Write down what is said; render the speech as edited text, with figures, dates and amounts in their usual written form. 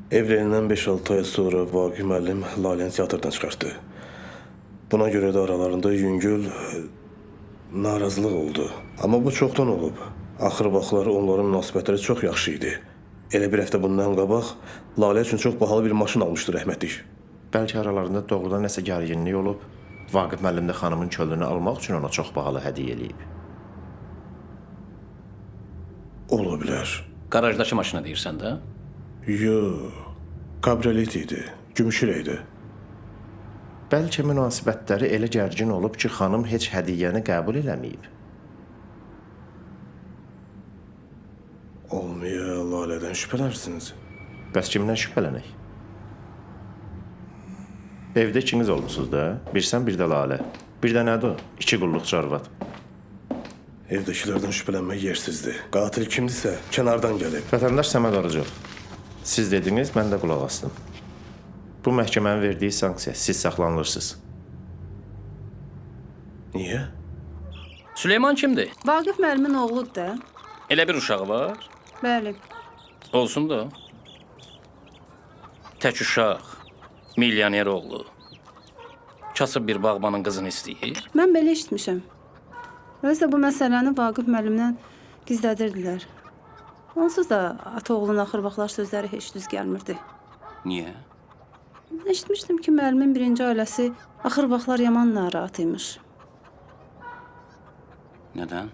Evlenindən 5-6 ay sonra Vaqif müəllim Laləni teatrdan çıxartdı. Buna görə də aralarında yüngül narazılıq oldu. Amma bu çoxdan olub. Axır vaxtları onların münasibətləri çox yaxşı idi. Elə bir həftə bundan qabaq Lalə üçün çox bahalı bir maşın almışdı rəhmətlik. Bəlkə aralarında doğrudan nəsə gərginlik olub, Vaqif müəllim də xanımın könlünü almaq üçün ona çox bahalı hədiyyə eləyib. Ola bilər. Garajdakı maşına deyirsən də? Yox, kabriolet idi, gümüş rəydi. Bəlkə münasibətləri elə gərgin olub ki, xanım heç hədiyyəni qəbul eləməyib. Olmaya Lalədən şübhələrsiniz. Bəs kimdən şübhələnək? Evdə ikiniz olmusunuz da, bir sən, bir də Lalə. Bir də nədir o? 2 qulluqçu arvad. Evdəkilərdən şübhələnmək yersizdir. Qatil kimdirsə kənardan gəlib. Vətəndaş Səməd Arıcov. Siz dediniz, mən də qulaq asdım. Bu məhkəmənin verdiyi sanksiya, siz saxlanılırsınız. Niyə? Süleyman kimdir? Vaqif müəllimin oğludur da. Elə bir uşağı var. Bəli. Olsun da. Tək uşaq, milyoner oğlu. Kasıb bir bağbanın qızını istəyir. Mən belə eşitmişəm. Özü də bu məsələni Vaqif müəllimdən gizlədirdilər. Onsuz da ata-oğlun axır vaxtlar sözləri heç düz gəlmirdi. Niyə? Eşitmişdim ki, müəllimin birinci ailəsi axır vaxtlar yaman narahat imiş. Nədən?